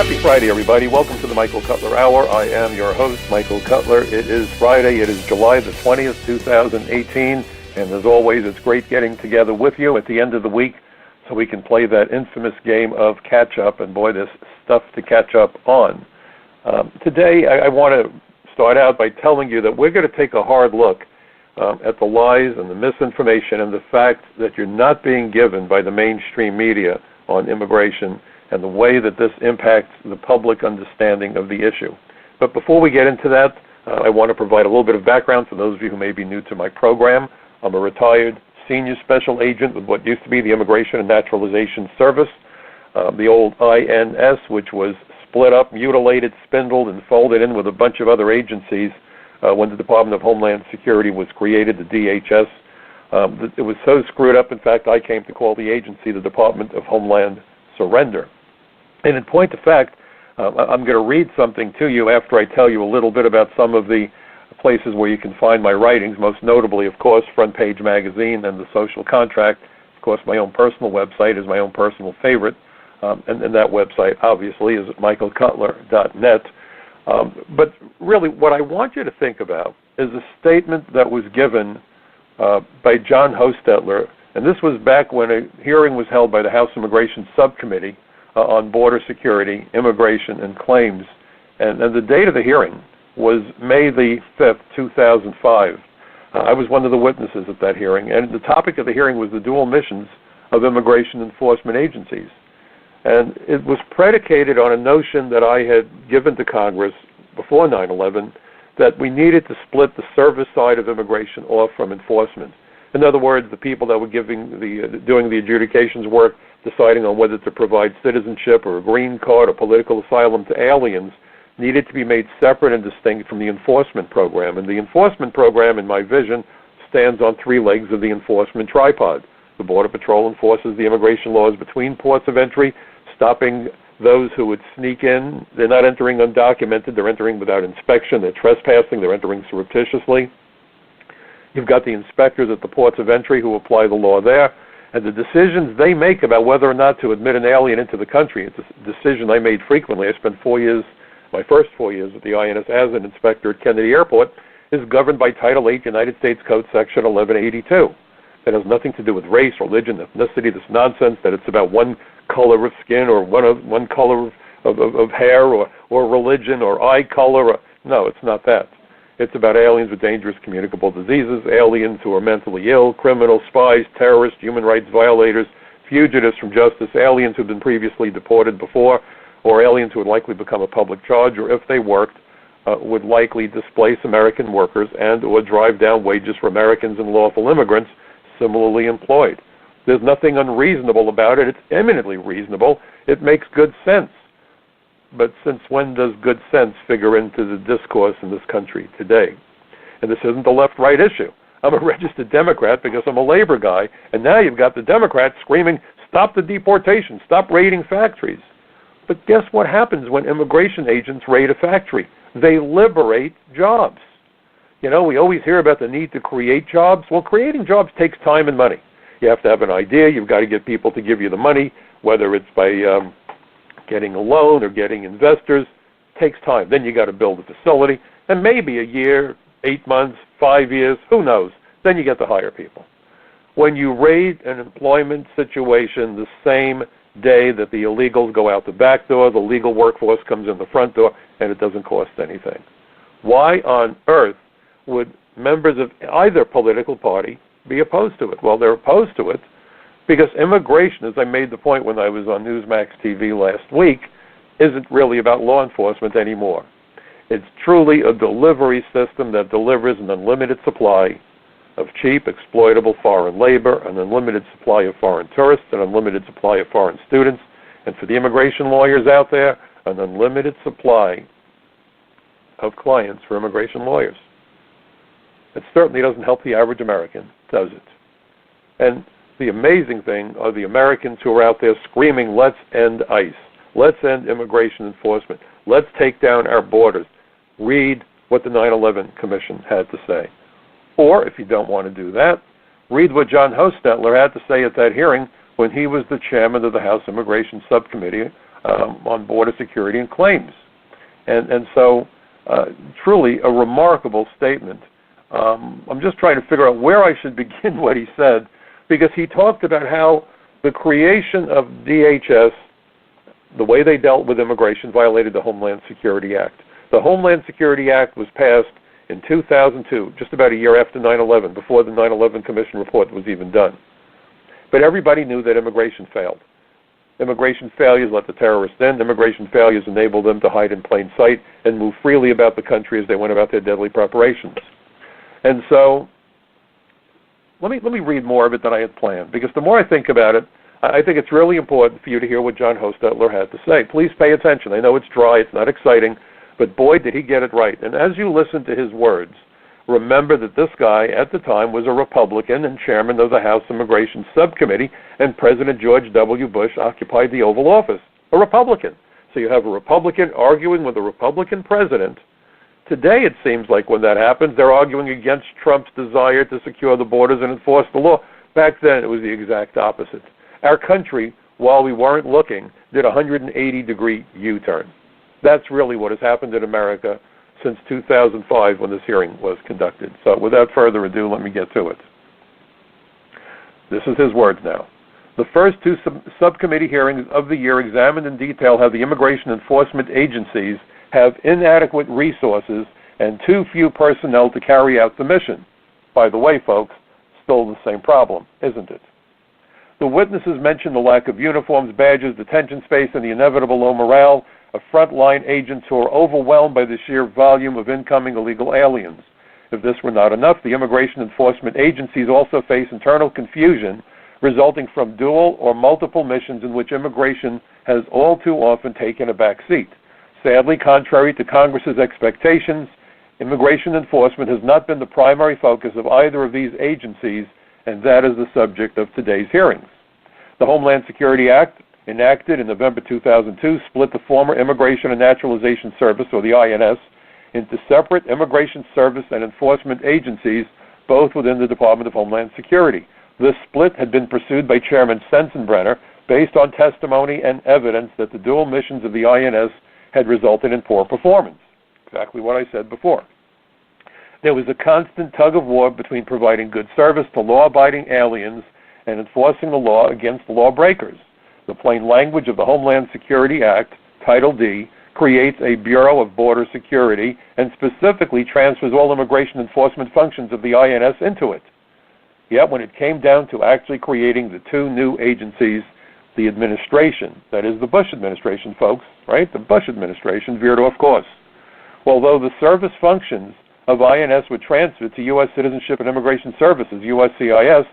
Happy Friday, everybody. Welcome to the Michael Cutler Hour. I am your host, Michael Cutler. It is Friday. It is July the 20th, 2018. And as always, it's great getting together with you at the end of the week so we can play that infamous game of catch-up. And boy, there's stuff to catch up on. Today, I want to start out by telling you that we're going to take a hard look at the lies and the misinformation and the fact that you're not being given by the mainstream media on immigration and the way that this impacts the public understanding of the issue. But before we get into that, I want to provide a little bit of background for those of you who may be new to my program. I'm a retired senior special agent with what used to be the Immigration and Naturalization Service, the old INS, which was split up, mutilated, spindled, and folded in with a bunch of other agencies when the Department of Homeland Security was created, the DHS. It was so screwed up, in fact, I came to call the agency the Department of Homeland Surrender. And in point of fact, I'm going to read something to you after I tell you a little bit about some of the places where you can find my writings, most notably, of course, Front Page Magazine and The Social Contract. Of course, my own personal website is my own personal favorite, and that website, obviously, is at michaelcutler.net. But really, what I want you to think about is a statement that was given by John Hostetler, and this was back when a hearing was held by the House Immigration Subcommittee on Border Security, Immigration, and Claims. And the date of the hearing was May the 5th, 2005. I was one of the witnesses at that hearing, and the topic of the hearing was the dual missions of immigration enforcement agencies. And it was predicated on a notion that I had given to Congress before 9/11 that we needed to split the service side of immigration off from enforcement. In other words, the people that were doing the adjudications work, deciding on whether to provide citizenship or a green card or political asylum to aliens, needed to be made separate and distinct from the enforcement program. And the enforcement program, in my vision, stands on three legs of the enforcement tripod. The Border Patrol enforces the immigration laws between ports of entry, stopping those who would sneak in. They're not entering undocumented. They're entering without inspection. They're trespassing. They're entering surreptitiously. You've got the inspectors at the ports of entry who apply the law there. And the decisions they make about whether or not to admit an alien into the country, it's a decision I made frequently. I spent 4 years, my first 4 years at the INS as an inspector at Kennedy Airport, is governed by Title 8 United States Code Section 1182. That has nothing to do with race, religion, ethnicity, this nonsense that it's about one color of skin or one color of hair or religion or eye color. No, it's not that. It's about aliens with dangerous communicable diseases, aliens who are mentally ill, criminals, spies, terrorists, human rights violators, fugitives from justice, aliens who have been previously deported before, or aliens who would likely become a public charge, or if they worked, would likely displace American workers and or drive down wages for Americans and lawful immigrants similarly employed. There's nothing unreasonable about it. It's eminently reasonable. It makes good sense. But since when does good sense figure into the discourse in this country today? And this isn't a left-right issue. I'm a registered Democrat because I'm a labor guy, and now you've got the Democrats screaming, stop the deportation, stop raiding factories. But guess what happens when immigration agents raid a factory? They liberate jobs. You know, we always hear about the need to create jobs. Well, creating jobs takes time and money. You have to have an idea. You've got to get people to give you the money, whether it's by getting a loan or getting investors. It takes time. Then you got to build a facility, and maybe a year, 8 months, 5 years, who knows? Then you get to hire people. When you raid an employment situation the same day that the illegals go out the back door, the legal workforce comes in the front door, and it doesn't cost anything. Why on earth would members of either political party be opposed to it? Well, they're opposed to it because immigration, as I made the point when I was on Newsmax TV last week, isn't really about law enforcement anymore. It's truly a delivery system that delivers an unlimited supply of cheap, exploitable foreign labor, an unlimited supply of foreign tourists, an unlimited supply of foreign students, and for the immigration lawyers out there, an unlimited supply of clients for immigration lawyers. It certainly doesn't help the average American, does it? And the amazing thing are the Americans who are out there screaming, let's end ICE, let's end immigration enforcement, let's take down our borders. Read what the 9/11 Commission had to say. Or, if you don't want to do that, read what John Hostetler had to say at that hearing when he was the chairman of the House Immigration Subcommittee on border security and claims. And so truly a remarkable statement. I'm just trying to figure out where I should begin what he said, because he talked about how the creation of DHS, the way they dealt with immigration, violated the Homeland Security Act. The Homeland Security Act was passed in 2002, just about a year after 9/11, before the 9/11 Commission report was even done. But everybody knew that immigration failed. Immigration failures let the terrorists in. Immigration failures enabled them to hide in plain sight and move freely about the country as they went about their deadly preparations. And so let me read more of it than I had planned, because the more I think about it, I think it's really important for you to hear what John Hostetler had to say. Please pay attention. I know it's dry, it's not exciting, but boy, did he get it right. And as you listen to his words, remember that this guy at the time was a Republican and chairman of the House Immigration Subcommittee, and President George W. Bush occupied the Oval Office, a Republican. So you have a Republican arguing with a Republican president. Today, it seems like when that happens, they're arguing against Trump's desire to secure the borders and enforce the law. Back then, it was the exact opposite. Our country, while we weren't looking, did a 180-degree U-turn. That's really what has happened in America since 2005 when this hearing was conducted. So without further ado, let me get to it. This is his words now. The first two subcommittee hearings of the year examined in detail how the immigration enforcement agencies have inadequate resources and too few personnel to carry out the mission. By the way, folks, still the same problem, isn't it? The witnesses mentioned the lack of uniforms, badges, detention space, and the inevitable low morale of frontline agents who are overwhelmed by the sheer volume of incoming illegal aliens. If this were not enough, the immigration enforcement agencies also face internal confusion resulting from dual or multiple missions in which immigration has all too often taken a back seat. Sadly, contrary to Congress's expectations, immigration enforcement has not been the primary focus of either of these agencies, and that is the subject of today's hearings. The Homeland Security Act, enacted in November 2002, split the former Immigration and Naturalization Service, or the INS, into separate immigration service and enforcement agencies, both within the Department of Homeland Security. This split had been pursued by Chairman Sensenbrenner based on testimony and evidence that the dual missions of the INS had resulted in poor performance. Exactly what I said before. There was a constant tug of war between providing good service to law-abiding aliens and enforcing the law against lawbreakers. The plain language of the Homeland Security Act, Title D, creates a Bureau of Border Security and specifically transfers all immigration enforcement functions of the INS into it. Yet when it came down to actually creating the two new agencies, the administration, that is the Bush administration, folks, right? The Bush administration veered off course. Although the service functions of INS were transferred to U.S. Citizenship and Immigration Services, USCIS,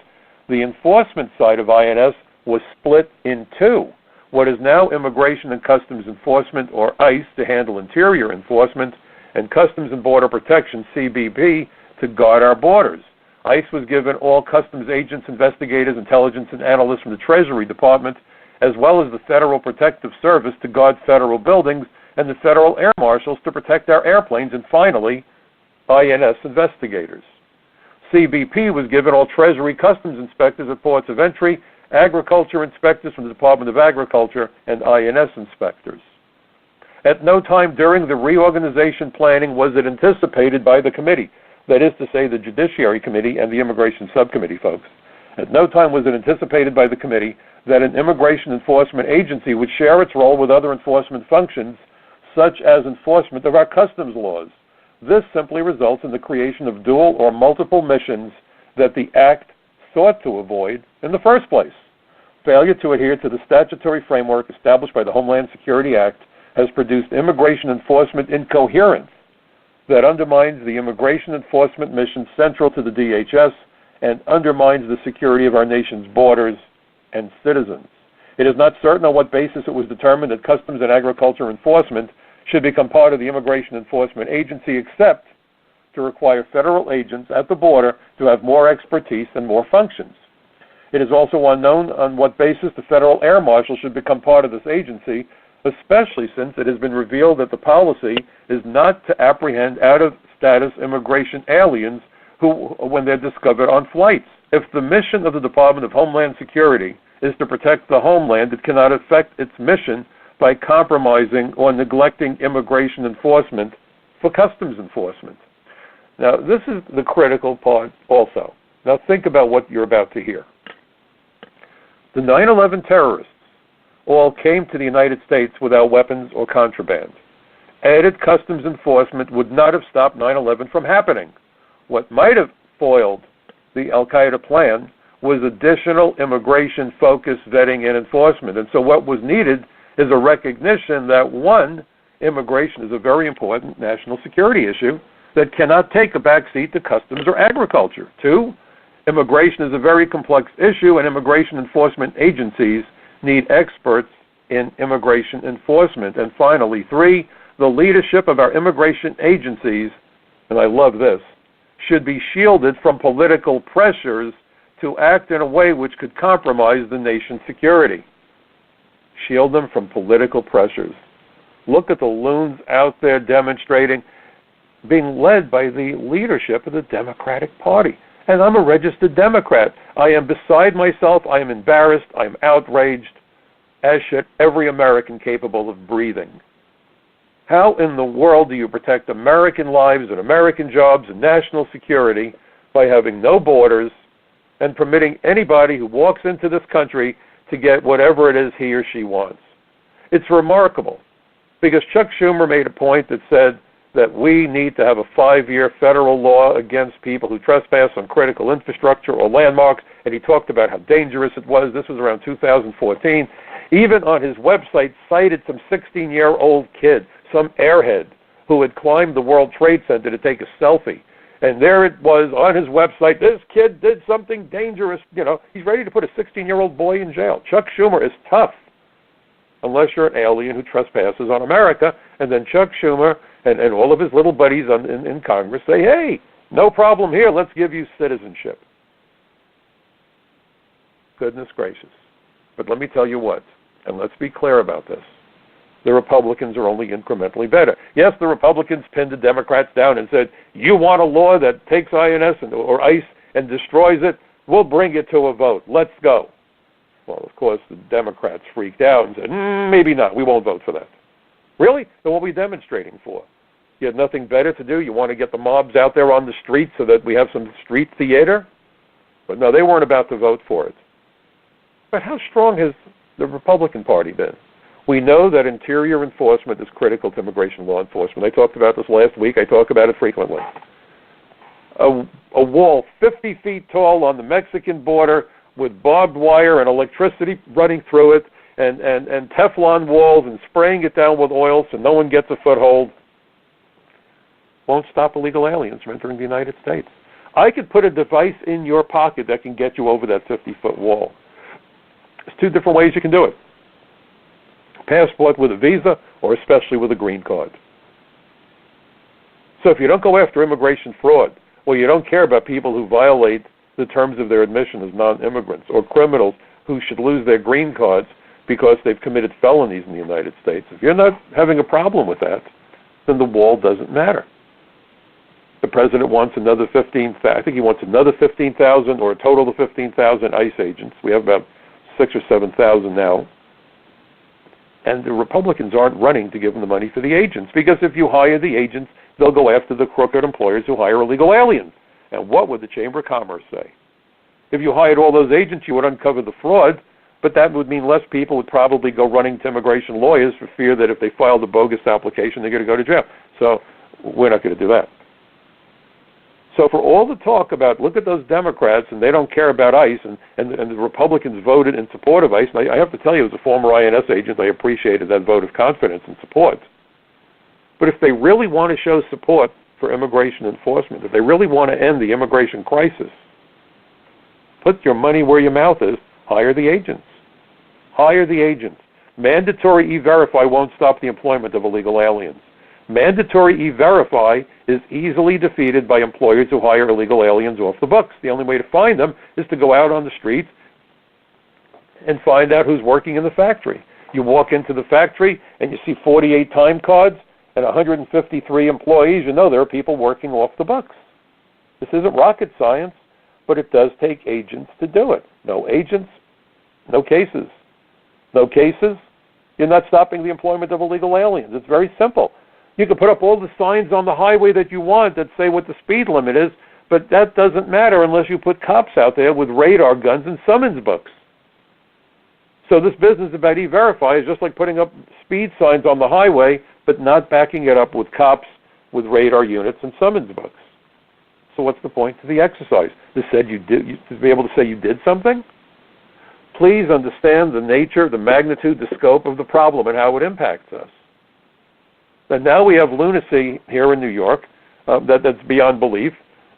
the enforcement side of INS was split in two. What is now Immigration and Customs Enforcement, or ICE, to handle interior enforcement, and Customs and Border Protection, CBP, to guard our borders. ICE was given all customs agents, investigators, intelligence, and analysts from the Treasury Department, as well as the Federal Protective Service to guard federal buildings, and the Federal Air Marshals to protect our airplanes, and finally, INS investigators. CBP was given all Treasury customs inspectors at ports of entry, agriculture inspectors from the Department of Agriculture, and INS inspectors. At no time during the reorganization planning was it anticipated by the committee, that is to say the Judiciary Committee and the Immigration Subcommittee, folks. At no time was it anticipated by the committee that an immigration enforcement agency would share its role with other enforcement functions, such as enforcement of our customs laws. This simply results in the creation of dual or multiple missions that the Act sought to avoid in the first place. Failure to adhere to the statutory framework established by the Homeland Security Act has produced immigration enforcement incoherence that undermines the immigration enforcement mission central to the DHS and undermines the security of our nation's borders and citizens. It is not certain on what basis it was determined that Customs and Agriculture Enforcement should become part of the Immigration Enforcement Agency, except to require federal agents at the border to have more expertise and more functions. It is also unknown on what basis the Federal Air Marshal should become part of this agency, especially since it has been revealed that the policy is not to apprehend out-of-status immigration aliens who, when they're discovered on flights. If the mission of the Department of Homeland Security is to protect the homeland, it cannot affect its mission by compromising or neglecting immigration enforcement for customs enforcement. Now, this is the critical part also. Now, think about what you're about to hear. The 9/11 terrorists all came to the United States without weapons or contraband. Added customs enforcement would not have stopped 9/11 from happening. What might have foiled the al-Qaeda plan was additional immigration-focused vetting and enforcement. And so what was needed is a recognition that, one, immigration is a very important national security issue that cannot take a backseat to customs or agriculture. Two, immigration is a very complex issue, and immigration enforcement agencies need experts in immigration enforcement. And finally, three, the leadership of our immigration agencies, and I love this, should be shielded from political pressures to act in a way which could compromise the nation's security. Shield them from political pressures. Look at the loons out there demonstrating, being led by the leadership of the Democratic Party. And I'm a registered Democrat. I am beside myself. I am embarrassed. I am outraged, as should every American capable of breathing. How in the world do you protect American lives and American jobs and national security by having no borders and permitting anybody who walks into this country to get whatever it is he or she wants? It's remarkable, because Chuck Schumer made a point that said that we need to have a 5-year federal law against people who trespass on critical infrastructure or landmarks, and he talked about how dangerous it was. This was around 2014. Even on his website cited some 16-year-old kid, some airhead, who had climbed the World Trade Center to take a selfie. And there it was on his website, this kid did something dangerous. You know, he's ready to put a 16-year-old boy in jail. Chuck Schumer is tough, unless you're an alien who trespasses on America. And then Chuck Schumer and all of his little buddies in Congress say, hey, no problem here, let's give you citizenship. Goodness gracious. But let me tell you what, and let's be clear about this. The Republicans are only incrementally better. Yes, the Republicans pinned the Democrats down and said, you want a law that takes INS or ICE and destroys it? We'll bring it to a vote. Let's go. Well, of course, the Democrats freaked out and said, maybe not. We won't vote for that. Really? Then what are we demonstrating for? You have nothing better to do? You want to get the mobs out there on the street so that we have some street theater? But no, they weren't about to vote for it. But how strong has the Republican Party been? We know that interior enforcement is critical to immigration law enforcement. I talked about this last week. I talk about it frequently. A wall 50 feet tall on the Mexican border with barbed wire and electricity running through it, and Teflon walls, and spraying it down with oil so no one gets a foothold, won't stop illegal aliens from entering the United States. I could put a device in your pocket that can get you over that 50-foot wall. There's two different ways you can do it. Passport with a visa, or especially with a green card. So if you don't go after immigration fraud, or you don't care about people who violate the terms of their admission as non-immigrants, or criminals who should lose their green cards because they've committed felonies in the United States, if you're not having a problem with that, then the wall doesn't matter. The president wants another 15,000, I think he wants another 15,000 or a total of 15,000 ICE agents. We have about 6,000 or 7,000 now. And the Republicans aren't running to give them the money for the agents, because if you hire the agents, they'll go after the crooked employers who hire illegal aliens. And what would the Chamber of Commerce say? If you hired all those agents, you would uncover the fraud, but that would mean less people would probably go running to immigration lawyers for fear that if they filed a bogus application, they're going to go to jail. So we're not going to do that. So for all the talk about, look at those Democrats, and they don't care about ICE, and the Republicans voted in support of ICE, and I have to tell you, as a former INS agent, I appreciated that vote of confidence and support. But if they really want to show support for immigration enforcement, if they really want to end the immigration crisis, put your money where your mouth is, hire the agents. Hire the agents. Mandatory E-Verify won't stop the employment of illegal aliens. Mandatory E-Verify is easily defeated by employers who hire illegal aliens off the books. The only way to find them is to go out on the streets and find out who's working in the factory. You walk into the factory and you see 48 time cards and 153 employees. You know there are people working off the books. This isn't rocket science, but it does take agents to do it. No agents, no cases. No cases, You're not stopping the employment of illegal aliens. It's very simple. You can put up all the signs on the highway that you want that say what the speed limit is, but that doesn't matter unless you put cops out there with radar guns and summons books. So this business about E-Verify is just like putting up speed signs on the highway, but not backing it up with cops with radar units and summons books. So what's the point to the exercise? To be able to say you did something? Please understand the nature, the magnitude, the scope of the problem and how it impacts us. And now we have lunacy here in New York that's beyond belief.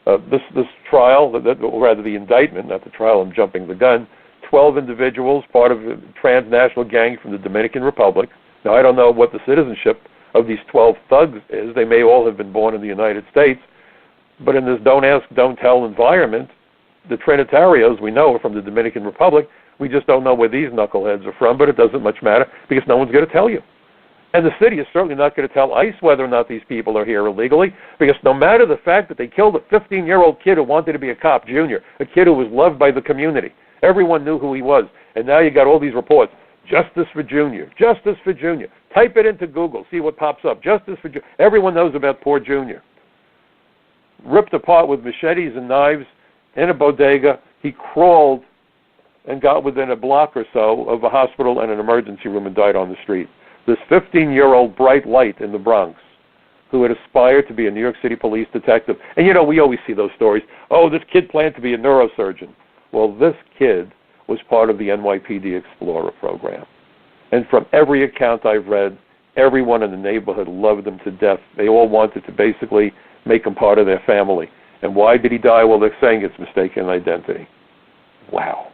This trial, or rather the indictment, not the trial, I'm jumping the gun, 12 individuals, part of a transnational gang from the Dominican Republic. Now, I don't know what the citizenship of these 12 thugs is. They may all have been born in the United States. But in this don't ask, don't tell environment, the Trinitarios, we know, are from the Dominican Republic. We just don't know where these knuckleheads are from, but it doesn't much matter because no one's going to tell you. And the city is certainly not going to tell ICE whether or not these people are here illegally, because no matter the fact that they killed a 15-year-old kid who wanted to be a cop, junior, a kid who was loved by the community, everyone knew who he was. And now you got all these reports, justice for Junior, justice for Junior. Type it into Google, see what pops up, justice for Junior. Everyone knows about poor Junior. Ripped apart with machetes and knives in a bodega. He crawled and got within a block or so of a hospital and an emergency room and died on the street. This 15-year-old bright light in the Bronx who had aspired to be a New York City police detective. And, you know, we always see those stories. Oh, this kid planned to be a neurosurgeon. Well, this kid was part of the NYPD Explorer program. And from every account I've read, everyone in the neighborhood loved him to death. They all wanted to basically make him part of their family. And why did he die? Well, they're saying it's mistaken identity. Wow.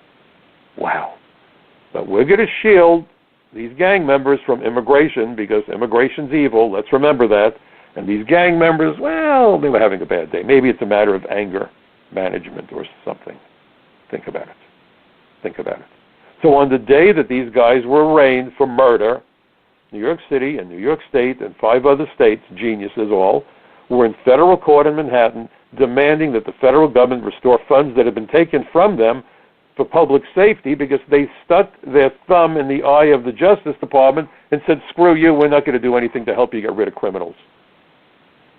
Wow. But we're going to shield these gang members from immigration because immigration's evil. Let's remember that. And these gang members, well, they were having a bad day. Maybe it's a matter of anger management or something. Think about it. Think about it. So on the day that these guys were arraigned for murder, New York City and New York State and 5 other states, geniuses all, were in federal court in Manhattan demanding that the federal government restore funds that had been taken from them for public safety because they stuck their thumb in the eye of the Justice Department and said, screw you, we're not going to do anything to help you get rid of criminals.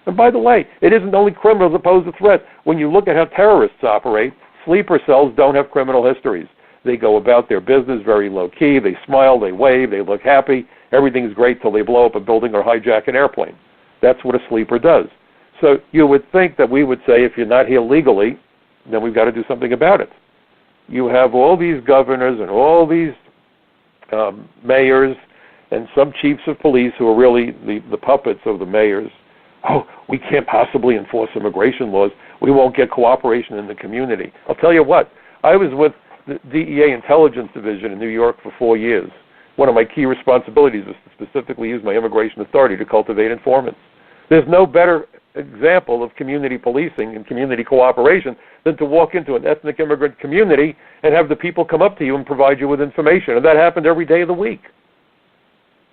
And by the way, it isn't only criminals that pose a threat. When you look at how terrorists operate, sleeper cells don't have criminal histories. They go about their business very low-key. They smile, they wave, they look happy. Everything's great till they blow up a building or hijack an airplane. That's what a sleeper does. So you would think that we would say if you're not here legally, then we've got to do something about it. You have all these governors and all these mayors and some chiefs of police who are really the puppets of the mayors. Oh, we can't possibly enforce immigration laws. We won't get cooperation in the community. I'll tell you what, I was with the DEA Intelligence Division in New York for 4 years. One of my key responsibilities was to specifically use my immigration authority to cultivate informants. There's no better example of community policing and community cooperation than to walk into an ethnic immigrant community and have the people come up to you and provide you with information. And that happened every day of the week.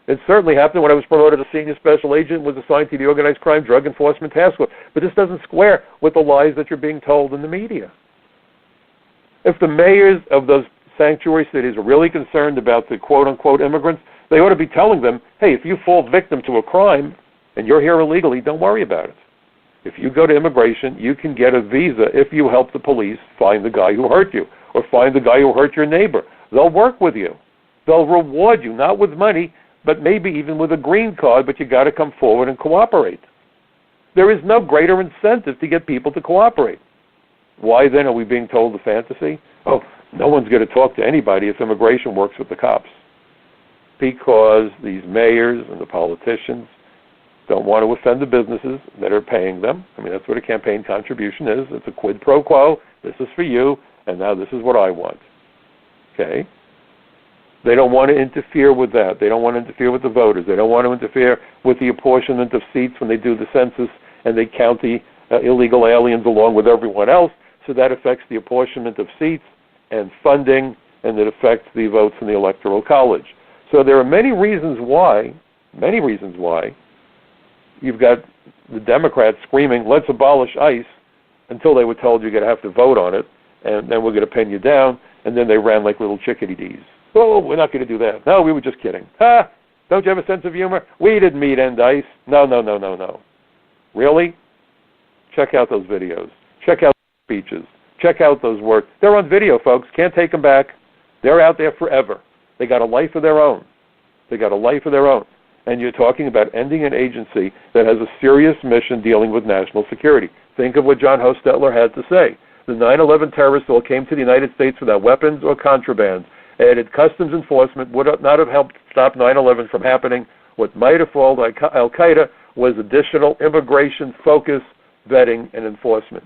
It certainly happened when I was promoted to senior special agent and was assigned to the Organized Crime Drug Enforcement Task Force. But this doesn't square with the lies that you're being told in the media. If the mayors of those sanctuary cities are really concerned about the quote-unquote immigrants, they ought to be telling them, hey, if you fall victim to a crime and you're here illegally, don't worry about it. If you go to immigration, you can get a visa if you help the police find the guy who hurt you or find the guy who hurt your neighbor. They'll work with you. They'll reward you, not with money, but maybe even with a green card, but you got to come forward and cooperate. There is no greater incentive to get people to cooperate. Why then are we being told the fantasy? Oh, no one's going to talk to anybody if immigration works with the cops. Because these mayors and the politicians don't want to offend the businesses that are paying them. I mean, that's what a campaign contribution is. It's a quid pro quo. This is for you, and now this is what I want. Okay? They don't want to interfere with that. They don't want to interfere with the voters. They don't want to interfere with the apportionment of seats when they do the census and they count the illegal aliens along with everyone else. So that affects the apportionment of seats and funding, and it affects the votes in the Electoral College. So there are many reasons why you've got the Democrats screaming, let's abolish ICE, until they were told you're going to have to vote on it, and then we're going to pin you down, and then they ran like little chickadee-dees. Oh, we're not going to do that. No, we were just kidding. Ha! Don't you have a sense of humor? We didn't meet and dice. No, no, no, no, no. Really? Check out those videos. Check out those speeches. Check out those words. They're on video, folks. Can't take them back. They're out there forever. They got a life of their own. They got a life of their own. And you're talking about ending an agency that has a serious mission dealing with national security. Think of what John Hostetler had to say. The 9/11 terrorists all came to the United States without weapons or contraband. Added customs enforcement would not have helped stop 9/11 from happening. What might have followed Al-Qaeda was additional immigration focus, vetting, and enforcement.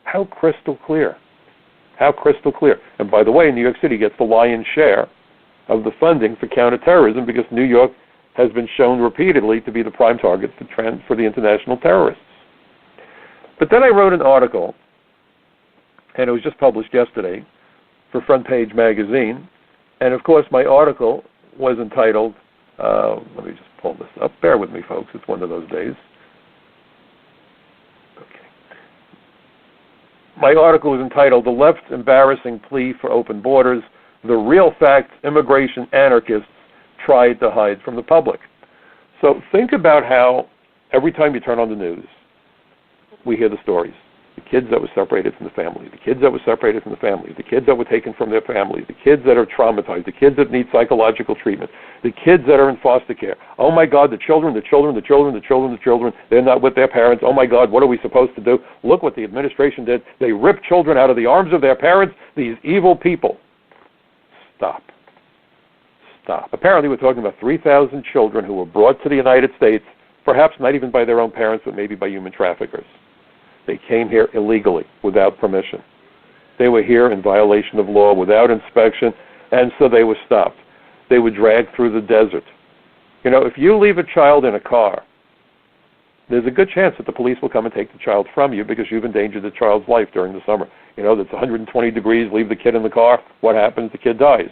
How crystal clear. How crystal clear. And by the way, New York City gets the lion's share of the funding for counterterrorism because New York has been shown repeatedly to be the prime target for the international terrorists. But then I wrote an article, and it was just published yesterday for Front Page Magazine. And of course, my article was entitled, let me just pull this up. Bear with me, folks. It's one of those days. Okay. My article was entitled, The Left's Embarrassing Plea for Open Borders, the Real Facts Immigration Anarchists Tried to Hide from the Public. So think about how every time you turn on the news, we hear the stories. The kids that were separated from the family, the kids that were separated from the family, the kids that were taken from their families, the kids that are traumatized, the kids that need psychological treatment, the kids that are in foster care. Oh my God, the children, they're not with their parents. Oh my God, what are we supposed to do? Look what the administration did. They ripped children out of the arms of their parents, these evil people. Stop. Stop. Apparently we're talking about 3,000 children who were brought to the United States, perhaps not even by their own parents, but maybe by human traffickers. They came here illegally, without permission. They were here in violation of law, without inspection, and so they were stopped. They were dragged through the desert. You know, if you leave a child in a car, there's a good chance that the police will come and take the child from you because you've endangered the child's life during the summer. You know, it's 120 degrees, leave the kid in the car, what happens? The kid dies.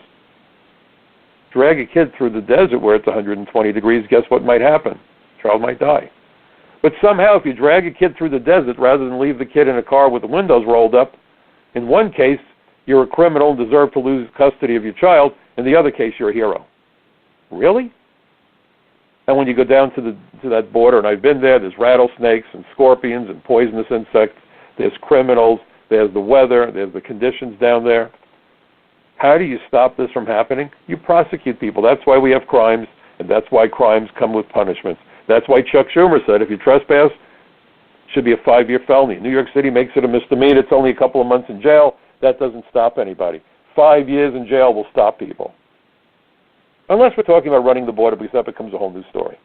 Drag a kid through the desert where it's 120 degrees, guess what might happen? The child might die. But somehow, if you drag a kid through the desert rather than leave the kid in a car with the windows rolled up, in one case, you're a criminal and deserve to lose custody of your child. In the other case, you're a hero. Really? And when you go down to that border, and I've been there, there's rattlesnakes and scorpions and poisonous insects. There's criminals. There's the weather. There's the conditions down there. How do you stop this from happening? You prosecute people. That's why we have crimes, and that's why crimes come with punishments. That's why Chuck Schumer said if you trespass, it should be a 5-year felony. New York City makes it a misdemeanor. It's only a couple of months in jail. That doesn't stop anybody. 5 years in jail will stop people. Unless we're talking about running the border, because that becomes a whole new story.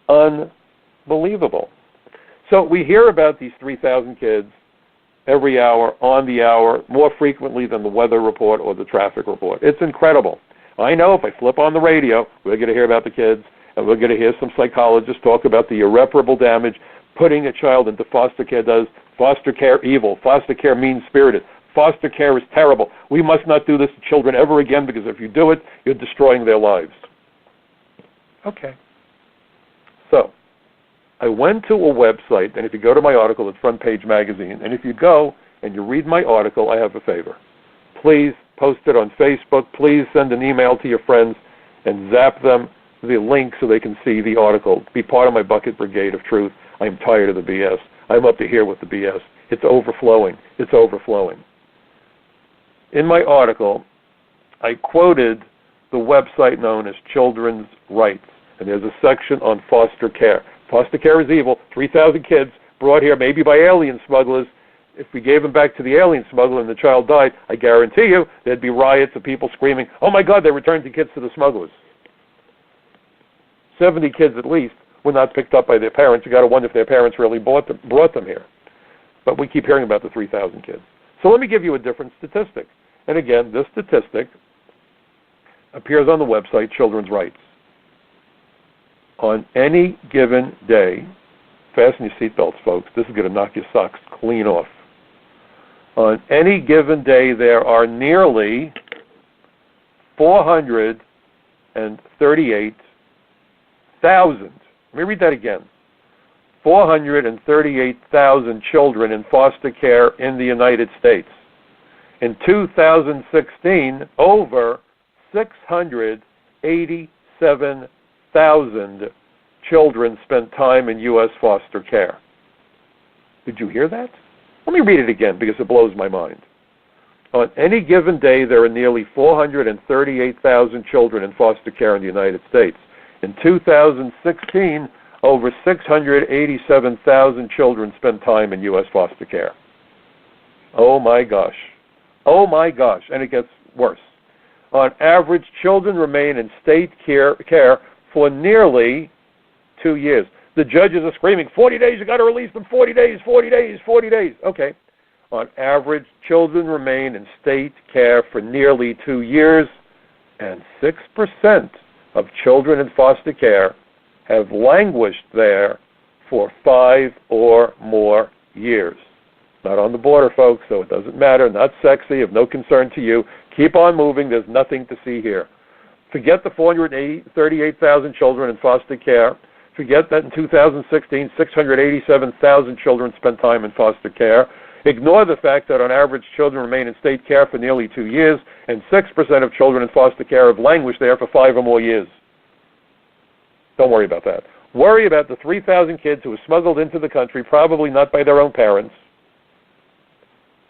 Unbelievable. So we hear about these 3,000 kids every hour, on the hour, more frequently than the weather report or the traffic report. It's incredible. I know if I flip on the radio, we're going to hear about the kids, and we're going to hear some psychologists talk about the irreparable damage putting a child into foster care does. Foster care evil. Foster care mean-spirited. Foster care is terrible. We must not do this to children ever again because if you do it, you're destroying their lives. Okay. So, I went to a website, and if you go to my article at Front Page Magazine, and if you go and you read my article, I have a favor. Please post it on Facebook. Please send an email to your friends and zap them the link so they can see the article. Be part of my bucket brigade of truth. I'm tired of the BS. I'm up to here with the BS. It's overflowing. It's overflowing. In my article, I quoted the website known as Children's Rights, and there's a section on foster care. Foster care is evil. 3,000 kids brought here maybe by alien smugglers. If we gave them back to the alien smuggler and the child died, I guarantee you there'd be riots of people screaming, oh my God, they returned the kids to the smugglers. 70 kids at least were not picked up by their parents. You got to wonder if their parents really brought them here. But we keep hearing about the 3,000 kids. So let me give you a different statistic. And again, this statistic appears on the website Children's Rights. On any given day, fasten your seatbelts, folks. This is going to knock your socks clean off. On any given day, there are nearly 438,000. Let me read that again. 438,000 children in foster care in the United States. In 2016, over 686,000 87,000 children spent time in U.S. foster care. Did you hear that? Let me read it again because it blows my mind. On any given day, there are nearly 438,000 children in foster care in the United States. In 2016, over 687,000 children spent time in U.S. foster care. Oh my gosh. Oh my gosh. And it gets worse. On average, children remain in state care for nearly 2 years. The judges are screaming, 40 days, you got to release them, 40 days, 40 days, 40 days. Okay. On average, children remain in state care for nearly 2 years, and 6% of children in foster care have languished there for 5 or more years. Not on the border, folks, so it doesn't matter. Not sexy, of no concern to you. Keep on moving. There's nothing to see here. Forget the 438,000 children in foster care. Forget that in 2016, 687,000 children spent time in foster care. Ignore the fact that on average, children remain in state care for nearly 2 years, and 6% of children in foster care have languished there for 5 or more years. Don't worry about that. Worry about the 3,000 kids who were smuggled into the country, probably not by their own parents.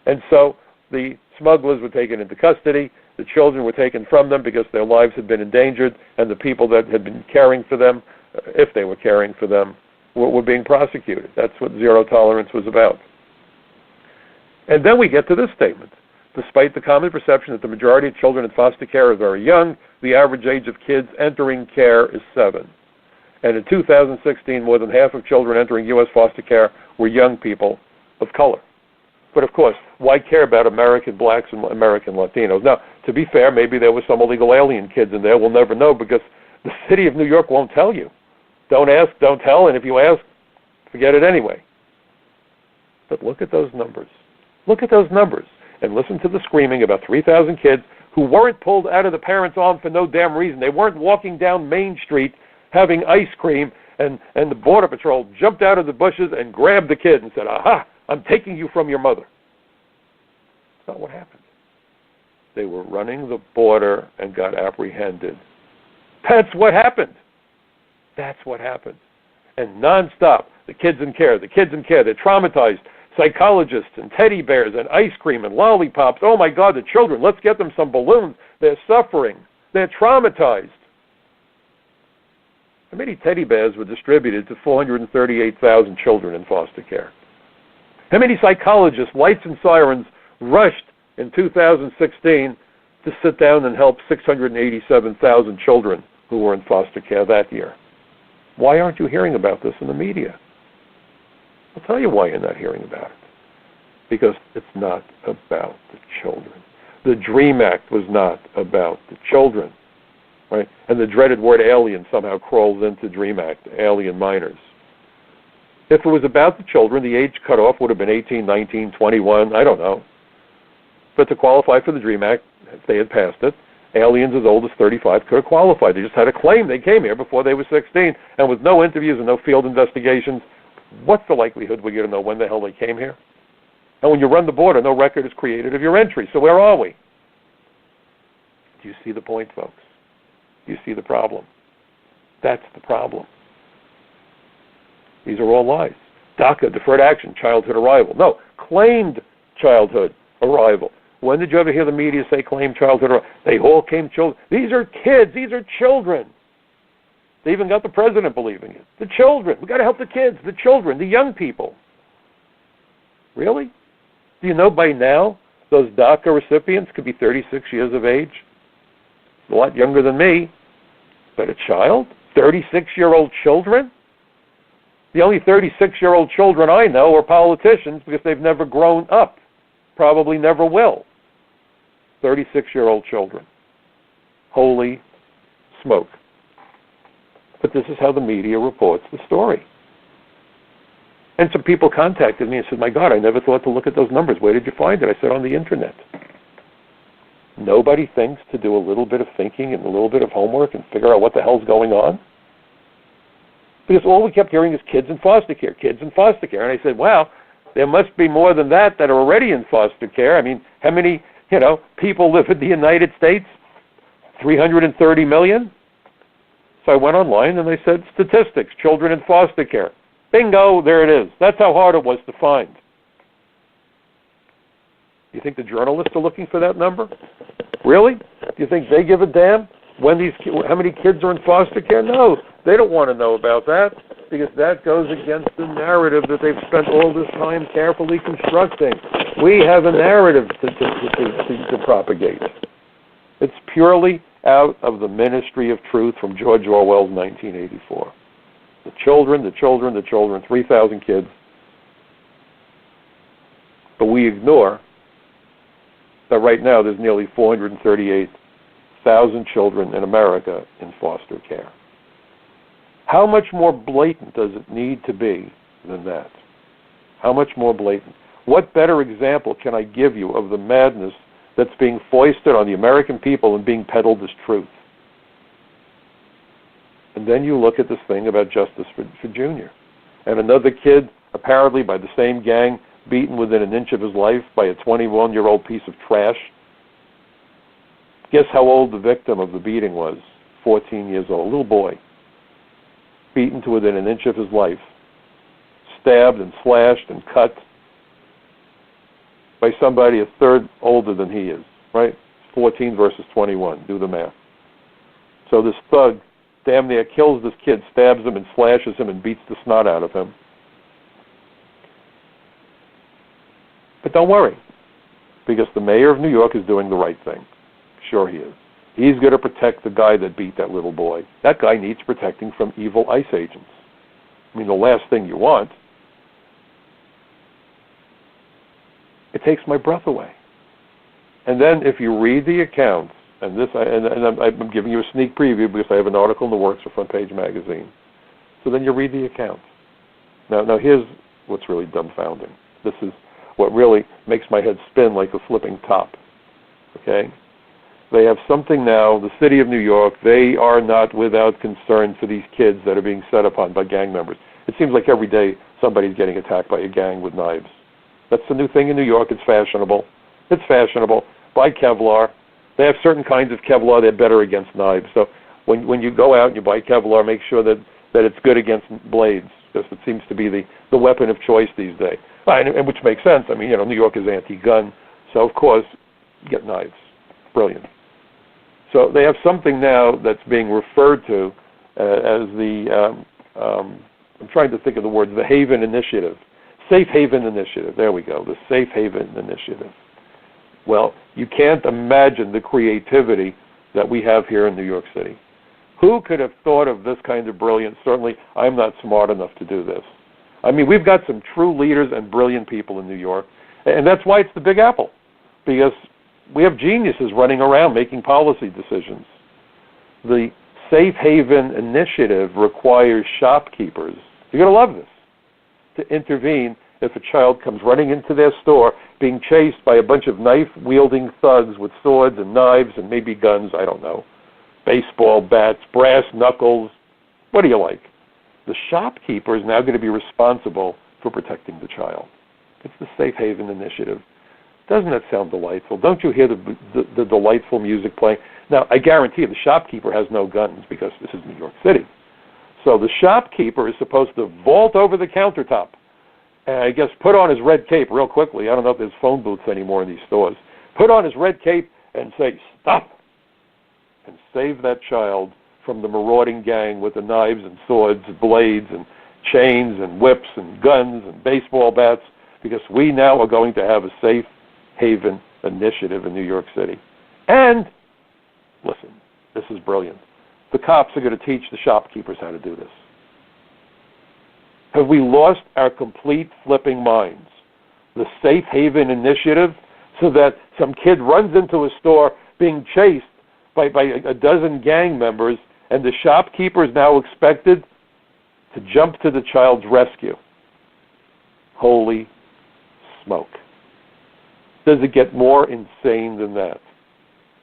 And so the smugglers were taken into custody. The children were taken from them because their lives had been endangered, and the people that had been caring for them, if they were caring for them, were being prosecuted. That's what zero tolerance was about. And then we get to this statement. Despite the common perception that the majority of children in foster care are very young, the average age of kids entering care is 7. And in 2016, more than half of children entering U.S. foster care were young people of color. But of course, why care about American blacks and American Latinos? Now, to be fair, maybe there were some illegal alien kids in there. We'll never know because the city of New York won't tell you. Don't ask, don't tell, and if you ask, forget it anyway. But look at those numbers. Look at those numbers and listen to the screaming about 3,000 kids who weren't pulled out of the parents' arms for no damn reason. They weren't walking down Main Street having ice cream and the Border Patrol jumped out of the bushes and grabbed the kid and said, aha, I'm taking you from your mother. That's not what happened. They were running the border and got apprehended. That's what happened. That's what happened. And nonstop, the kids in care, they're traumatized. Psychologists and teddy bears and ice cream and lollipops. Oh my God, the children, let's get them some balloons. They're suffering. They're traumatized. How many teddy bears were distributed to 438,000 children in foster care? How many psychologists, lights and sirens, rushed in 2016 to sit down and help 687,000 children who were in foster care that year? Why aren't you hearing about this in the media? I'll tell you why you're not hearing about it. Because it's not about the children. The DREAM Act was not about the children. Right? And the dreaded word alien somehow crawls into DREAM Act, alien minors. If it was about the children, the age cutoff would have been 18, 19, 21, I don't know. But to qualify for the DREAM Act, if they had passed it, aliens as old as 35 could have qualified. They just had to claim they came here before they were 16, and with no interviews and no field investigations, what's the likelihood we're going to know when the hell they came here? And when you run the border, no record is created of your entry. So where are we? Do you see the point, folks? Do you see the problem? That's the problem. These are all lies. DACA, deferred action, childhood arrival. No, claimed childhood arrival. When did you ever hear the media say claimed childhood arrival? They all came children. These are kids. These are children. They even got the president believing it. The children. We've got to help the kids, the children, the young people. Really? Do you know by now those DACA recipients could be 36 years of age? A lot younger than me. But a child? 36-year-old children? The only 36-year-old children I know are politicians because they've never grown up. Probably never will. 36-year-old children. Holy smoke. But this is how the media reports the story. And some people contacted me and said, my God, I never thought to look at those numbers. Where did you find it? I said, on the internet. Nobody thinks to do a little bit of thinking and a little bit of homework and figure out what the hell's going on? Because all we kept hearing is kids in foster care, kids in foster care. And I said, wow, there must be more than that are already in foster care. I mean, how many, people live in the United States? 330 million? So I went online and I said, statistics, children in foster care. Bingo, there it is. That's how hard it was to find. You think the journalists are looking for that number? Really? Do you think they give a damn how many kids are in foster care? No, they don't want to know about that, because that goes against the narrative that they've spent all this time carefully constructing. We have a narrative to propagate. It's purely out of the Ministry of Truth from George Orwell's 1984. The children, 3,000 kids. But we ignore that right now there's nearly 438,000 children in America in foster care. How much more blatant does it need to be than that? How much more blatant? What better example can I give you of the madness that's being foisted on the American people and being peddled as truth? And then you look at this thing about justice for Junior. And another kid, apparently by the same gang, beaten within an inch of his life by a 21-year-old piece of trash. Guess how old the victim of the beating was? 14 years old, a little boy. Beaten to within an inch of his life. Stabbed and slashed and cut by somebody a third older than he is, right? 14 versus 21, do the math. So this thug damn near kills this kid, stabs him and slashes him and beats the snot out of him. But don't worry, because the mayor of New York is doing the right thing. Sure he is. He's going to protect the guy that beat that little boy. That guy needs protecting from evil ICE agents. I mean, the last thing you want. It takes my breath away. And then if you read the accounts, and I'm giving you a sneak preview because I have an article in the works for Front Page Magazine. So then you read the accounts. Now here's what's really dumbfounding. This is what really makes my head spin like a flipping top. Okay? They have something now, the city of New York, they are not without concern for these kids that are being set upon by gang members. It seems like every day somebody's getting attacked by a gang with knives. That's the new thing in New York. It's fashionable. It's fashionable. Buy Kevlar. They have certain kinds of Kevlar. They're better against knives. So when you go out and you buy Kevlar, make sure that it's good against blades, because it seems to be the weapon of choice these days. And which makes sense. I mean, New York is anti-gun. So, of course, get knives. Brilliant. So they have something now that's being referred to as the, I'm trying to think of the words, the Haven Initiative. Safe Haven Initiative. There we go, the Safe Haven Initiative. Well, you can't imagine the creativity that we have here in New York City. Who could have thought of this kind of brilliance? Certainly, I'm not smart enough to do this. I mean, we've got some true leaders and brilliant people in New York, and that's why it's the Big Apple, because we have geniuses running around making policy decisions. The Safe Haven Initiative requires shopkeepers, you're going to love this, to intervene if a child comes running into their store being chased by a bunch of knife-wielding thugs with swords and knives and maybe guns, I don't know, baseball bats, brass knuckles, what do you like? The shopkeeper is now going to be responsible for protecting the child. It's the Safe Haven Initiative. Doesn't that sound delightful? Don't you hear the delightful music playing? Now, I guarantee you the shopkeeper has no guns because this is New York City. So the shopkeeper is supposed to vault over the countertop and I guess put on his red cape real quickly. I don't know if there's phone booths anymore in these stores. Put on his red cape and say, stop, and save that child from the marauding gang with the knives and swords and blades and chains and whips and guns and baseball bats, because we now are going to have a Safe Haven Initiative in New York City. And, listen, this is brilliant. The cops are going to teach the shopkeepers how to do this. Have we lost our complete flipping minds? The Safe Haven Initiative, so that some kid runs into a store being chased by a dozen gang members, and the shopkeeper is now expected to jump to the child's rescue. Holy smoke. Does it get more insane than that?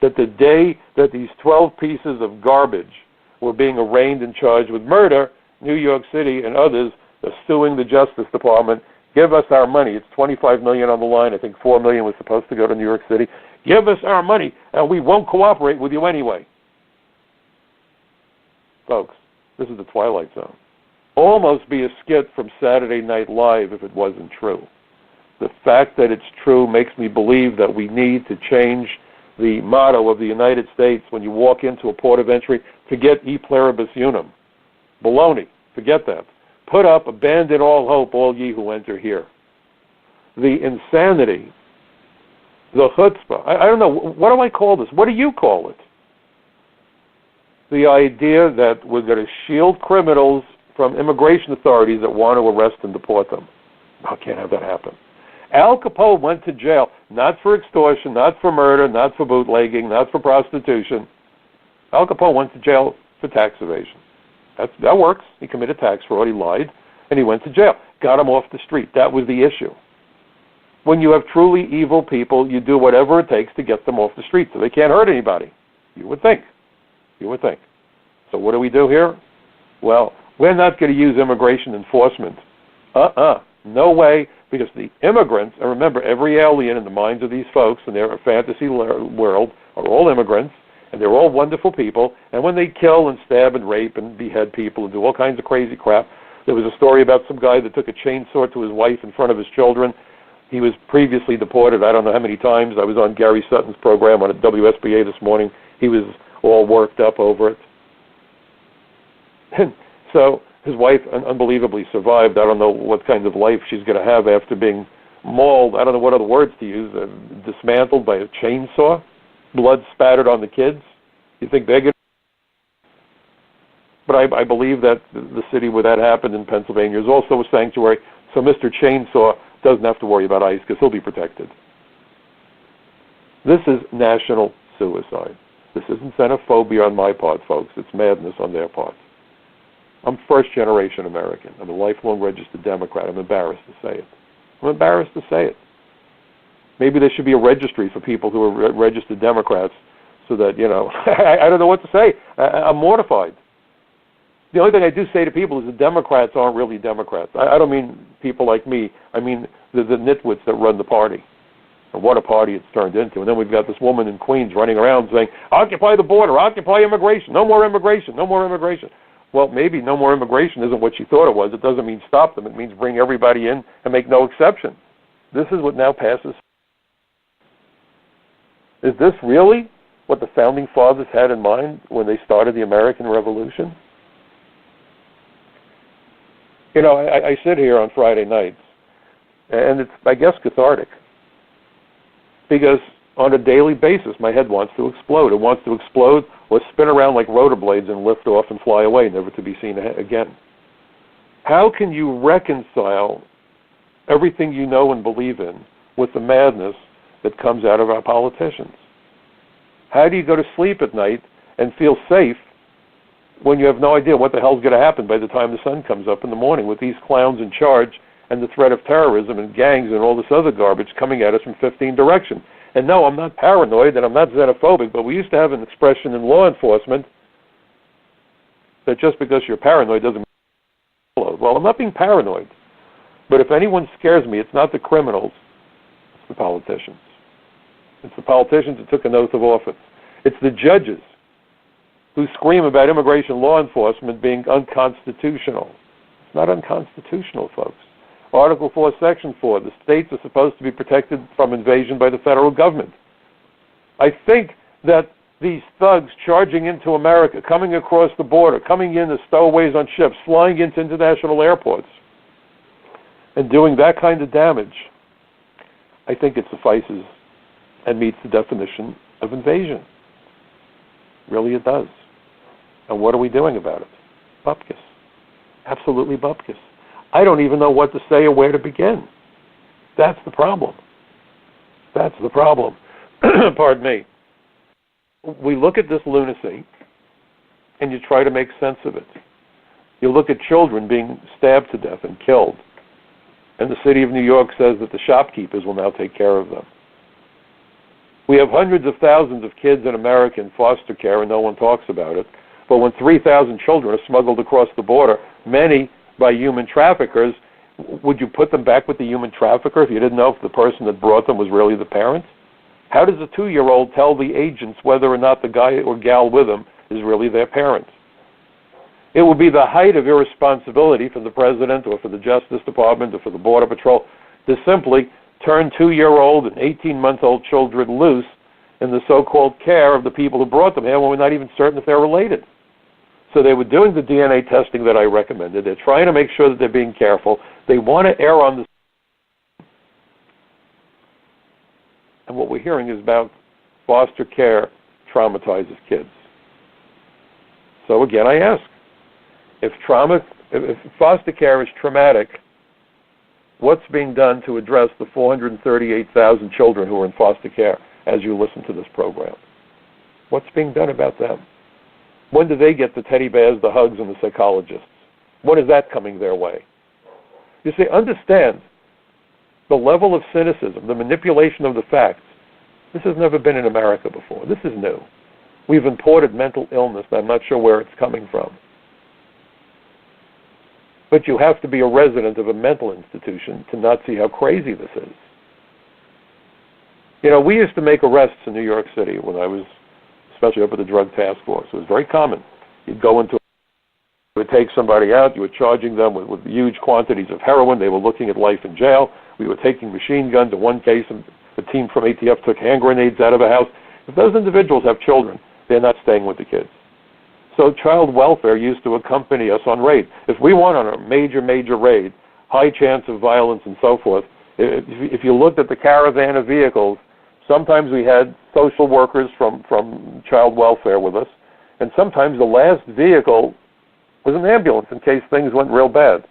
That the day that these 12 pieces of garbage were being arraigned and charged with murder, New York City and others are suing the Justice Department. Give us our money. It's $25 million on the line. I think $4 million was supposed to go to New York City. Give us our money, and we won't cooperate with you anyway. Folks, this is the Twilight Zone. Almost be a skit from Saturday Night Live if it wasn't true. The fact that it's true makes me believe that we need to change the motto of the United States when you walk into a port of entry. Forget e pluribus unum. Baloney. Forget that. Put up, abandon all hope, all ye who enter here. The insanity, the chutzpah, I don't know, what do I call this? What do you call it? The idea that we're going to shield criminals from immigration authorities that want to arrest and deport them. I can't have that happen. Al Capone went to jail, not for extortion, not for murder, not for bootlegging, not for prostitution. Al Capone went to jail for tax evasion. That works. He committed tax fraud, he lied, and he went to jail. Got him off the street. That was the issue. When you have truly evil people, you do whatever it takes to get them off the street so they can't hurt anybody. You would think. You would think. So what do we do here? Well, we're not going to use immigration enforcement. No way, because the immigrants, and remember, every alien in the minds of these folks in their fantasy world are all immigrants, and they're all wonderful people, and when they kill and stab and rape and behead people and do all kinds of crazy crap, there was a story about some guy that took a chainsaw to his wife in front of his children. He was previously deported, I don't know how many times. I was on Gary Sutton's program on WSBA this morning. He was all worked up over it. And so his wife unbelievably survived. I don't know what kind of life she's going to have after being mauled. I don't know what other words to use. Dismantled by a chainsaw, blood spattered on the kids. You think they're going to... But I believe that the city where that happened in Pennsylvania is also a sanctuary, so Mr. Chainsaw doesn't have to worry about ICE because he'll be protected. This is national suicide. This isn't xenophobia on my part, folks. It's madness on their part. I'm first-generation American. I'm a lifelong registered Democrat. I'm embarrassed to say it. I'm embarrassed to say it. Maybe there should be a registry for people who are registered Democrats so that, I don't know what to say. I'm mortified. The only thing I do say to people is that Democrats aren't really Democrats. I don't mean people like me. I mean the nitwits that run the party. And what a party it's turned into. And then we've got this woman in Queens running around saying, occupy the border, occupy immigration, no more immigration, no more immigration. Well, maybe no more immigration isn't what she thought it was. It doesn't mean stop them. It means bring everybody in and make no exception. This is what now passes. Is this really what the Founding Fathers had in mind when they started the American Revolution? I sit here on Friday nights, and it's, I guess, cathartic. Because on a daily basis, my head wants to explode. It wants to explode or spin around like rotor blades and lift off and fly away, never to be seen again. How can you reconcile everything you know and believe in with the madness that comes out of our politicians? How do you go to sleep at night and feel safe when you have no idea what the hell's going to happen by the time the sun comes up in the morning with these clowns in charge and the threat of terrorism and gangs and all this other garbage coming at us from 15 directions? And no, I'm not paranoid and I'm not xenophobic, but we used to have an expression in law enforcement that just because you're paranoid doesn't mean you're followed. Well, I'm not being paranoid, but if anyone scares me, it's not the criminals, it's the politicians. It's the politicians that took an oath of office. It's the judges who scream about immigration law enforcement being unconstitutional. It's not unconstitutional, folks. Article 4, Section 4, the states are supposed to be protected from invasion by the federal government. I think that these thugs charging into America, coming across the border, coming in as stowaways on ships, flying into international airports, and doing that kind of damage, I think it suffices and meets the definition of invasion. Really it does. And what are we doing about it? Bupkis. Absolutely bupkis. I don't even know what to say or where to begin. That's the problem. That's the problem. Pardon me. We look at this lunacy and you try to make sense of it. You look at children being stabbed to death and killed, and the city of New York says that the shopkeepers will now take care of them. We have hundreds of thousands of kids in America in foster care and no one talks about it. But when 3,000 children are smuggled across the border, many by human traffickers, would you put them back with the human trafficker if you didn't know if the person that brought them was really the parent? How does a 2-year-old tell the agents whether or not the guy or gal with them is really their parent? It would be the height of irresponsibility for the president or for the Justice Department or for the Border Patrol to simply turn 2-year-old and 18-month-old children loose in the so-called care of the people who brought them here when we're not even certain if they're related. So they were doing the DNA testing that I recommended. They're trying to make sure that they're being careful. They want to err on the... And what we're hearing is about foster care traumatizes kids. So again, I ask, if foster care is traumatic, what's being done to address the 438,000 children who are in foster care as you listen to this program? What's being done about them? When do they get the teddy bears, the hugs, and the psychologists? When is that coming their way? You see, understand the level of cynicism, the manipulation of the facts. This has never been in America before. This is new. We've imported mental illness, and I'm not sure where it's coming from. But you have to be a resident of a mental institution to not see how crazy this is. You know, we used to make arrests in New York City when I was, especially up at the Drug Task Force. It was very common. You'd go into, you would take somebody out, you were charging them with huge quantities of heroin, they were looking at life in jail, we were taking machine guns. In one case, a team from ATF took hand grenades out of a house. If those individuals have children, they're not staying with the kids. So child welfare used to accompany us on raid. If we went on a major raid, high chance of violence and so forth, if you looked at the caravan of vehicles, sometimes we had social workers from child welfare with us, and sometimes the last vehicle was an ambulance in case things went real bad.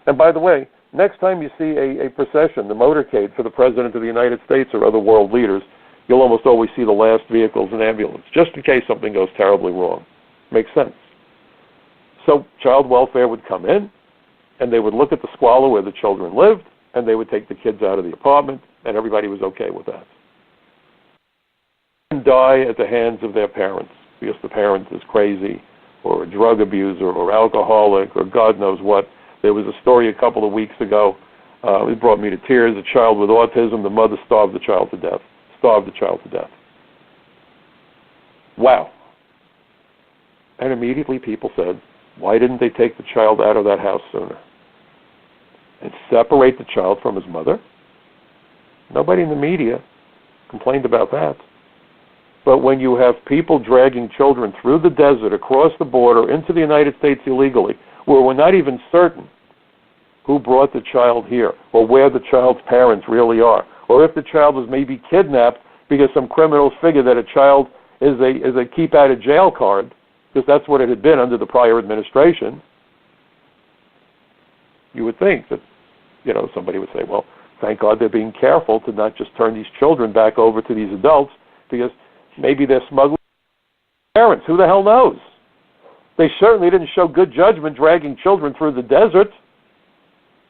And by the way, next time you see a procession, the motorcade for the President of the United States or other world leaders, you'll almost always see the last vehicle as an ambulance, just in case something goes terribly wrong. Makes sense. So child welfare would come in, and they would look at the squalor where the children lived, and they would take the kids out of the apartment, and everybody was okay with that. And die at the hands of their parents, because the parent is crazy, or a drug abuser, or alcoholic, or God knows what. There was a story a couple of weeks ago. It brought me to tears. A child with autism, the mother starved the child to death. Wow. And immediately people said, why didn't they take the child out of that house sooner and separate the child from his mother? Nobody in the media complained about that. But when you have people dragging children through the desert, across the border, into the United States illegally, where we're not even certain who brought the child here, or where the child's parents really are, or if the child was maybe kidnapped because some criminals figure that a child is a keep-out-of-jail card, because that's what it had been under the prior administration, you would think that, somebody would say, well, thank God they're being careful to not just turn these children back over to these adults, because maybe they're smuggling parents. Who the hell knows? They certainly didn't show good judgment dragging children through the desert,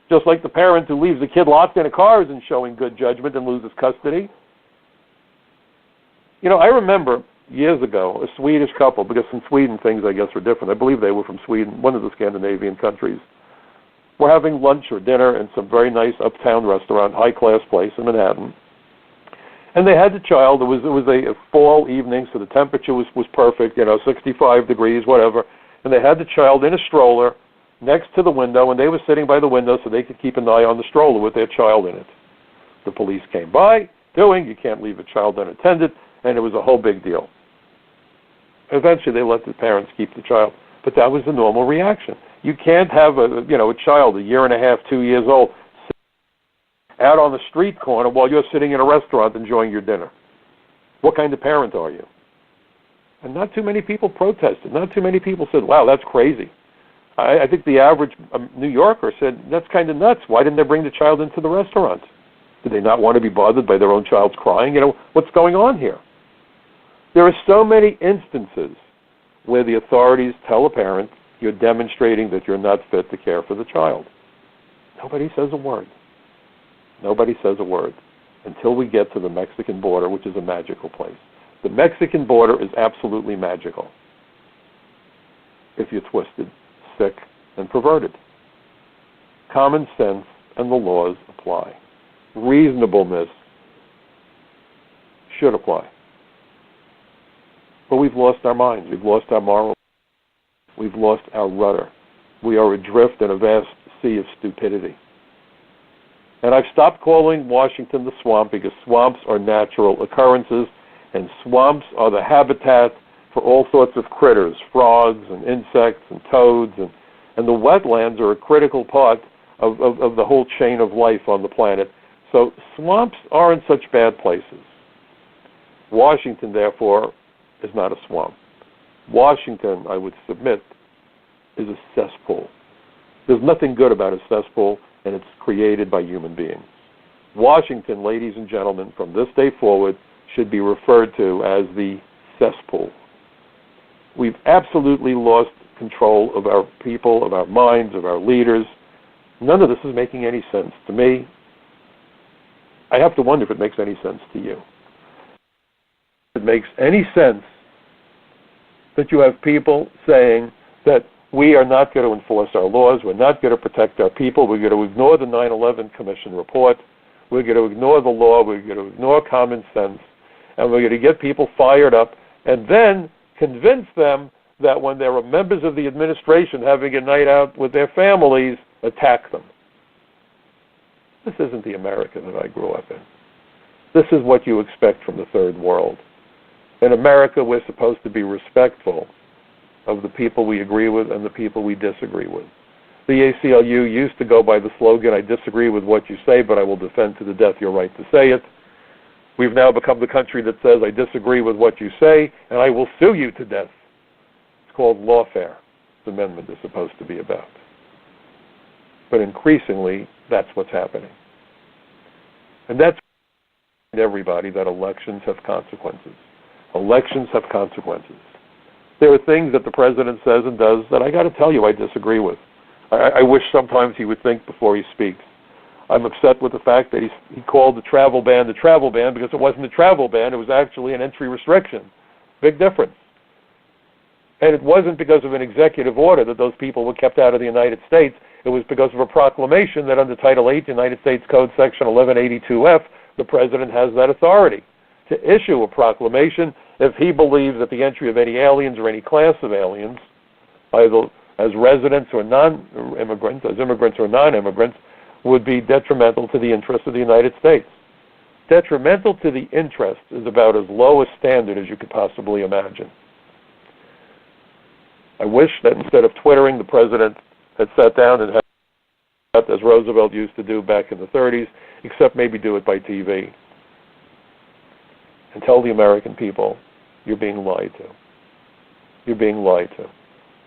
just like the parent who leaves the kid locked in a car isn't showing good judgment and loses custody. I remember years ago, a Swedish couple, because in Sweden things, I guess, were different. I believe they were from Sweden, one of the Scandinavian countries. We're having lunch or dinner in some very nice uptown restaurant, high-class place in Manhattan. And they had the child. It was a fall evening, so the temperature was perfect, 65 degrees, whatever. And they had the child in a stroller next to the window, and they were sitting by the window so they could keep an eye on the stroller with their child in it. The police came by, you can't leave a child unattended, and it was a whole big deal. Eventually, they let the parents keep the child, but that was the normal reaction. You can't have a child, 1.5 years, 2 years old, out on the street corner while you're sitting in a restaurant enjoying your dinner. What kind of parent are you? And not too many people protested. Not too many people said, wow, that's crazy. I think the average New Yorker said, that's kind of nuts. Why didn't they bring the child into the restaurant? Did they not want to be bothered by their own child's crying? What's going on here? There are so many instances where the authorities tell a parent, you're demonstrating that you're not fit to care for the child. Nobody says a word. Nobody says a word until we get to the Mexican border, which is a magical place. The Mexican border is absolutely magical if you're twisted, sick, and perverted. Common sense and the laws apply. Reasonableness should apply. But we've lost our minds. We've lost our moral. we've lost our rudder. We are adrift in a vast sea of stupidity. And I've stopped calling Washington the swamp because swamps are natural occurrences, and swamps are the habitat for all sorts of critters, frogs and insects and toads, and the wetlands are a critical part of the whole chain of life on the planet. So swamps aren't such bad places. Washington, therefore, is not a swamp. Washington, I would submit, is a cesspool. There's nothing good about a cesspool, and it's created by human beings. Washington, ladies and gentlemen, from this day forward, should be referred to as the cesspool. We've absolutely lost control of our people, of our minds, of our leaders. None of this is making any sense to me. I have to wonder if it makes any sense to you. If it makes any sense that you have people saying that we are not going to enforce our laws, we're not going to protect our people, we're going to ignore the 9/11 Commission report, we're going to ignore the law, we're going to ignore common sense, and we're going to get people fired up and then convince them that when there are members of the administration having a night out with their families, attack them. This isn't the America that I grew up in. This is what you expect from the third world. In America, we're supposed to be respectful of the people we agree with and the people we disagree with. The ACLU used to go by the slogan, I disagree with what you say, but I will defend to the death your right to say it. We've now become the country that says, I disagree with what you say, and I will sue you to death. It's called lawfare. The amendment is supposed to be about. But increasingly, that's what's happening. And that's everybody that elections have consequences. Elections have consequences. There are things that the president says and does that I got to tell you I disagree with. I wish sometimes he would think before he speaks. I'm upset with the fact that he called the travel ban because it wasn't a travel ban, it was actually an entry restriction. Big difference. And it wasn't because of an executive order that those people were kept out of the United States. It was because of a proclamation that under Title 8, United States Code Section 1182F, the president has that authority to issue a proclamation if he believes that the entry of any aliens or any class of aliens, either as residents or non-immigrants, as immigrants or non-immigrants, would be detrimental to the interests of the United States. Detrimental to the interest is about as low a standard as you could possibly imagine. I wish that instead of twittering, the president had sat down and had, as Roosevelt used to do back in the 30s, except maybe do it by TV, and tell the American people, you're being lied to. You're being lied to.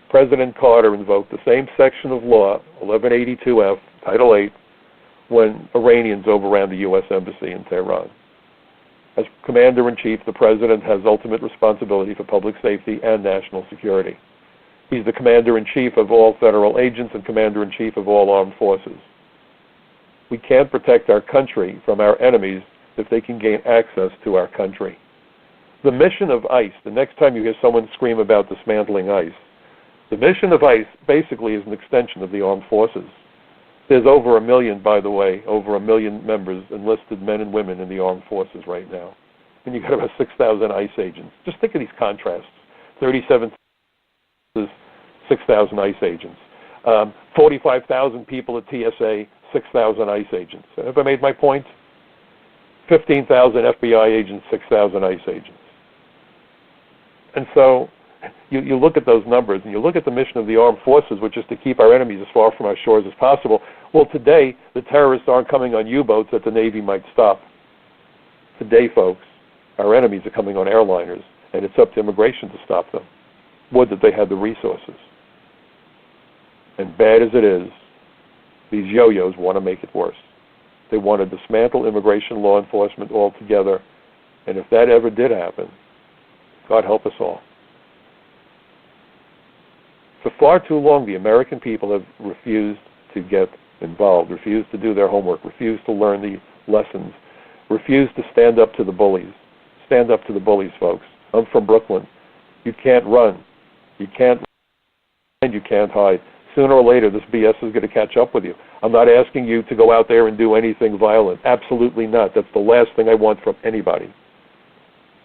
President Carter invoked the same section of law, 1182F, Title 8, when Iranians overran the U.S. Embassy in Tehran. As Commander-in-Chief, the President has ultimate responsibility for public safety and national security. He's the Commander-in-Chief of all federal agents and Commander-in-Chief of all armed forces. We can't protect our country from our enemies if they can gain access to our country. The mission of ICE, the next time you hear someone scream about dismantling ICE, the mission of ICE basically is an extension of the armed forces. There's over 1 million, by the way, over 1 million members, enlisted men and women in the armed forces right now. And you've got about 6,000 ICE agents. Just think of these contrasts. 37 6,000 ICE agents. 45,000 people at TSA, 6,000 ICE agents. Have I made my point? 15,000 FBI agents, 6,000 ICE agents. And so you look at those numbers and you look at the mission of the armed forces, which is to keep our enemies as far from our shores as possible. Well, today, the terrorists aren't coming on U-boats that the Navy might stop. Today, folks, our enemies are coming on airliners, and it's up to immigration to stop them. Would that they had the resources. And bad as it is, these yo-yos want to make it worse. They want to dismantle immigration law enforcement altogether, and if that ever did happen, God help us all. For far too long, the American people have refused to get involved, refused to do their homework, refused to learn the lessons, refused to stand up to the bullies. Stand up to the bullies, folks. I'm from Brooklyn. You can't run. You can't and you can't hide. Sooner or later, this BS is going to catch up with you. I'm not asking you to go out there and do anything violent. Absolutely not. That's the last thing I want from anybody.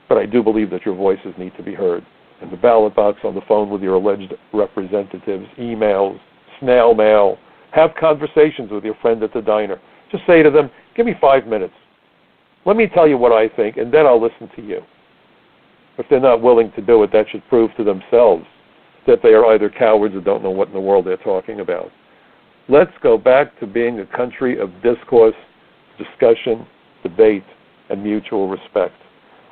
But I do believe that your voices need to be heard. and the ballot box on the phone with your alleged representatives, emails, snail mail. Have conversations with your friend at the diner. Just say to them, give me 5 minutes. Let me tell you what I think, and then I'll listen to you. If they're not willing to do it, that should prove to themselves that they are either cowards or don't know what in the world they're talking about. Let's go back to being a country of discourse, discussion, debate, and mutual respect.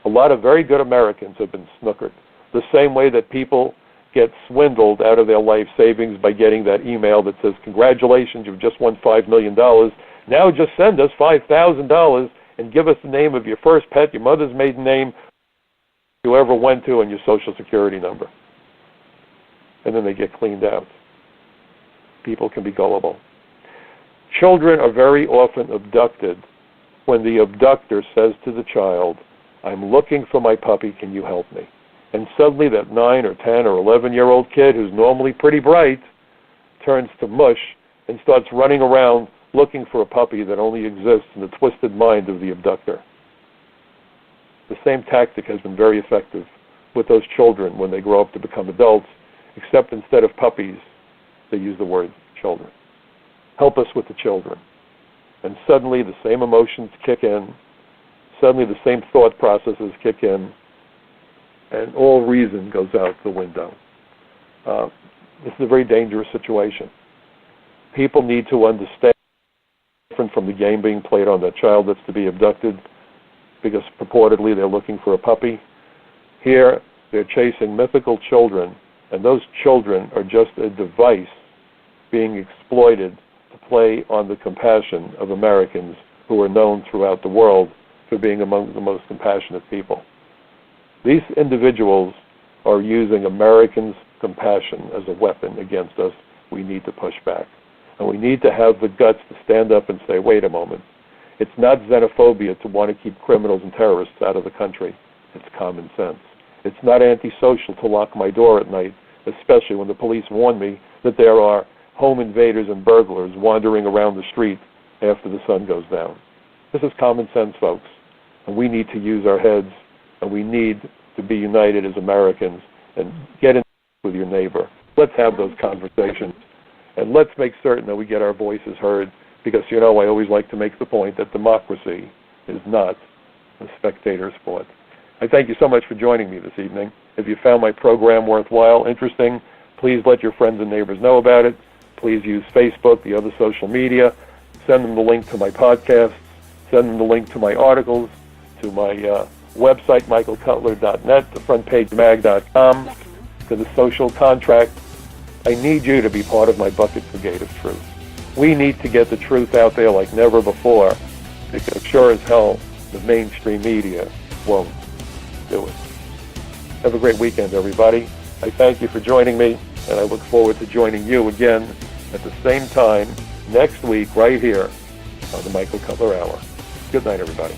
A lot of very good Americans have been snookered, the same way that people get swindled out of their life savings by getting that email that says, congratulations, you've just won $5 million. Now just send us $5,000 and give us the name of your first pet, your mother's maiden name, you ever went to, and your social security number. And then they get cleaned out. People can be gullible. Children are very often abducted when the abductor says to the child, I'm looking for my puppy, can you help me? And suddenly that 9 or 10 or 11-year-old kid who's normally pretty bright turns to mush and starts running around looking for a puppy that only exists in the twisted mind of the abductor. The same tactic has been very effective with those children when they grow up to become adults, except instead of puppies, they use the word children. Help us with the children. And suddenly the same emotions kick in, suddenly the same thought processes kick in, and all reason goes out the window. This is a very dangerous situation. People need to understand different from the game being played on that child that's to be abducted, because purportedly they're looking for a puppy. Here, they're chasing mythical children, and those children are just a device being exploited to play on the compassion of Americans who are known throughout the world for being among the most compassionate people. These individuals are using Americans' compassion as a weapon against us. We need to push back. And we need to have the guts to stand up and say, wait a moment. It's not xenophobia to want to keep criminals and terrorists out of the country. It's common sense. It's not antisocial to lock my door at night, especially when the police warn me that there are home invaders and burglars wandering around the street after the sun goes down. This is common sense, folks. And we need to use our heads, and we need to be united as Americans and get in with your neighbor. Let's have those conversations, and let's make certain that we get our voices heard, because, I always like to make the point that democracy is not a spectator sport. I thank you so much for joining me this evening. If you found my program worthwhile, interesting, please let your friends and neighbors know about it. Please use Facebook, the other social media. Send them the link to my podcasts. Send them the link to my articles, to my website, michaelcutler.net, to frontpagemag.com, to the social contract. I need you to be part of my bucket brigade of truth. We need to get the truth out there like never before, because sure as hell, the mainstream media won't do it. Have a great weekend, everybody. I thank you for joining me, and I look forward to joining you again at the same time next week right here on the Michael Cutler Hour. Good night, everybody.